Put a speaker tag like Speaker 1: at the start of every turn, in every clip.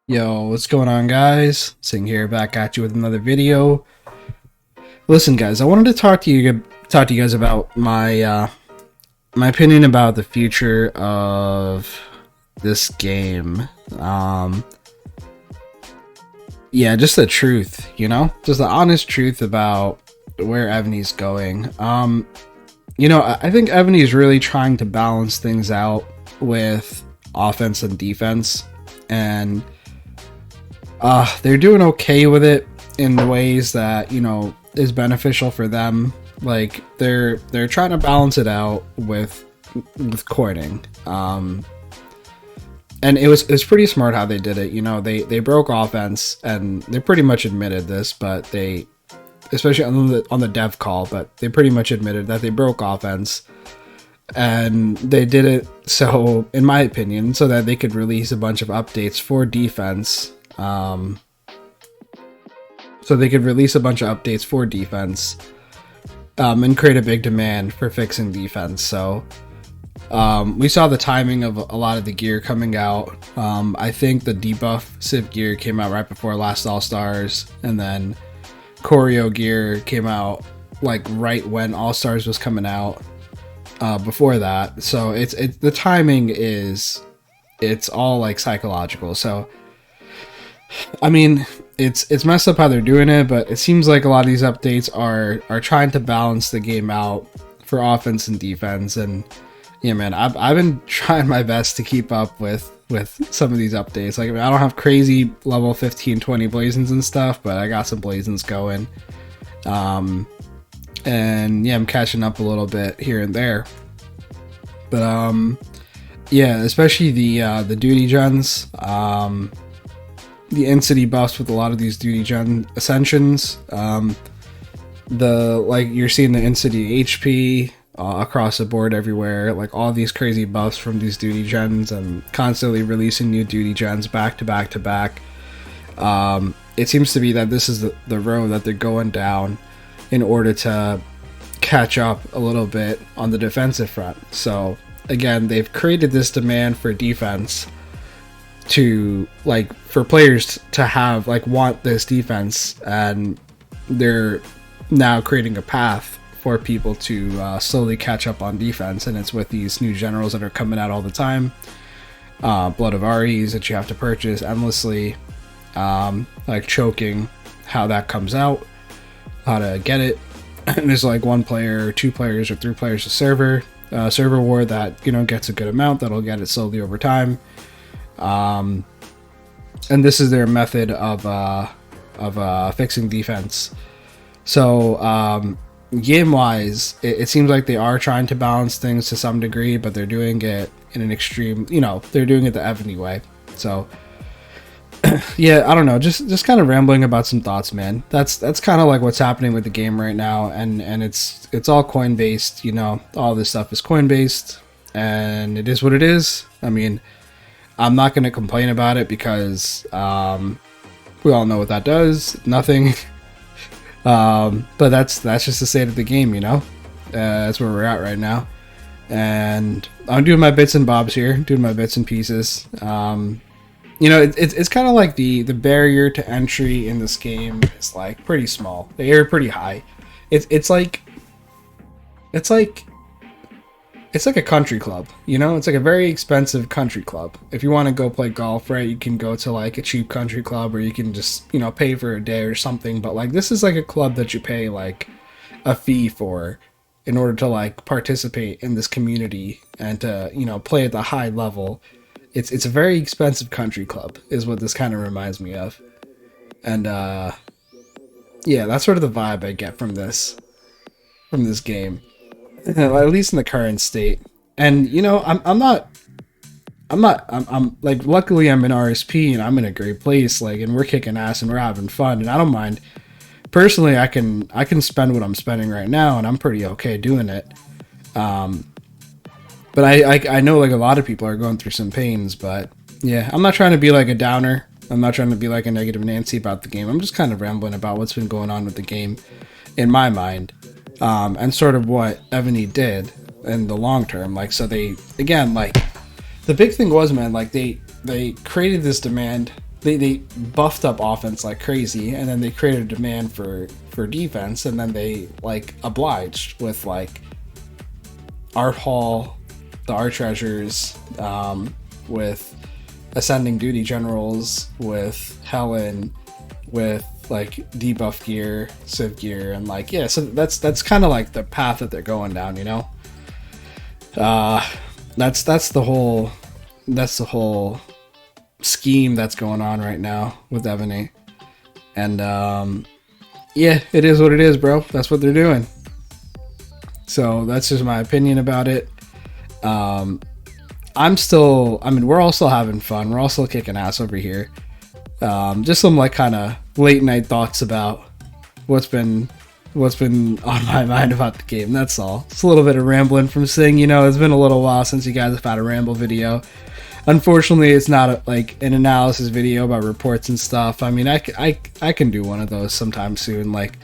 Speaker 1: Yo, what's going on, guys? Singh here, back at you with another video. Listen, guys, I wanted to talk to you guys about my opinion about the future of this game. Yeah, just the truth, just the honest truth about where Evony's going. I think Evony is really trying to balance things out with offense and defense, and they're doing okay with it in the ways that is beneficial for them. Like they're trying to balance it out with coining. And it was pretty smart how they did it. They broke offense, and they pretty much admitted this, but they, especially on the dev call, but they pretty much admitted that they broke offense, and they did it so, in my opinion, so that they could release a bunch of updates for defense. So they could release a bunch of updates for defense, and create a big demand for fixing defense. So we saw the timing of a lot of the gear coming out. I think the debuff Civ gear came out right before last All Stars, and then Choreo gear came out like right when All Stars was coming out. Before that, so it's the timing it's all like psychological. So I mean, it's messed up how they're doing it, but it seems like a lot of these updates are trying to balance the game out for offense and defense. And yeah, man, I've been trying my best to keep up with some of these updates. Like, I mean, I don't have crazy level 15, 20 blazons and stuff, but I got some blazons going. And yeah, I'm catching up a little bit here and there. But yeah, especially the duty gens. The in-city buffs with a lot of these duty gen ascensions. You're seeing the in-city HP across the board everywhere, like all these crazy buffs from these duty gens, and constantly releasing new duty gens back to back to back. It seems to be that this is the road that they're going down in order to catch up a little bit on the defensive front. So again, they've created this demand for defense, to like for players to have want this defense, and they're now creating a path for people to slowly catch up on defense. And it's with these new generals that are coming out all the time, blood of Ares that you have to purchase endlessly, like choking, how that comes out, how to get it. And there's like one player or two players or three players a server war that gets a good amount that'll get it slowly over time. And this is their method of fixing defense. So game wise, it seems like they are trying to balance things to some degree, but they're doing it in an extreme, they're doing it the Evony way. So yeah, I don't know, just kind of rambling about some thoughts, man. That's kind of like what's happening with the game right now, and it's all coin based. All this stuff is coin based, and it is what it is. I mean, I'm not going to complain about it, because we all know what that does. Nothing. But that's just the state of the game, that's where we're at right now. And I'm doing my bits and bobs here, doing my bits and pieces. It's kind of like the barrier to entry in this game is like pretty small. They're pretty high. It's like a country club, It's like a very expensive country club. If you want to go play golf, right, you can go to like a cheap country club, or you can just, pay for a day or something. But like, this is like a club that you pay like a fee for in order to like participate in this community and to, play at the high level. It's a very expensive country club is what this kind of reminds me of. And yeah, that's sort of the vibe I get from this game. At least in the current state. And I'm like, luckily I'm in RSP and I'm in a great place, like, and we're kicking ass and we're having fun, and I don't mind. Personally, I can spend what I'm spending right now, and I'm pretty okay doing it. But I know like a lot of people are going through some pains. But yeah, I'm not trying to be like a downer. I'm not trying to be like a negative Nancy about the game. I'm just kind of rambling about what's been going on with the game in my mind. And sort of what Evony did in the long term. Like, so they, again, like, the big thing was, man, like, they created this demand they buffed up offense like crazy, and then they created a demand for defense, and then they like obliged with like Art Hall, the Art Treasures, with Ascending Duty Generals, with Helen, with like debuff gear, Civ gear, and like yeah, so that's kind of like the path that they're going down, you know. That's the whole scheme that's going on right now with Evony, and yeah, it is what it is, bro. That's what they're doing. So that's just my opinion about it. I mean, we're all still having fun. We're all still kicking ass over here. Just some like kind of late night thoughts about what's been on my mind about the game. That's all. It's a little bit of rambling from Singh. You know, it's been a little while since you guys have had a Ramble video. Unfortunately, it's not like an analysis video about reports and stuff. I mean, I can do one of those sometime soon. Like,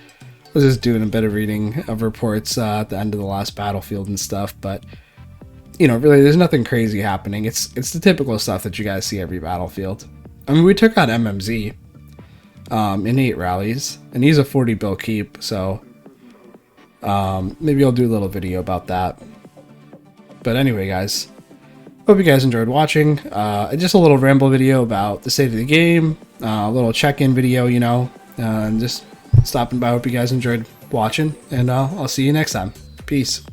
Speaker 1: I was just doing a bit of reading of reports at the end of the last Battlefield and stuff. But, you know, really, there's nothing crazy happening. It's the typical stuff that you guys see every Battlefield. I mean, we took out MMZ in 8 rallies, and he's a 40 bill keep, so maybe I'll do a little video about that. But anyway, guys, hope you guys enjoyed watching. Just a little ramble video about the state of the game, a little check-in video, you know, and just stopping by. Hope you guys enjoyed watching, and I'll see you next time. Peace.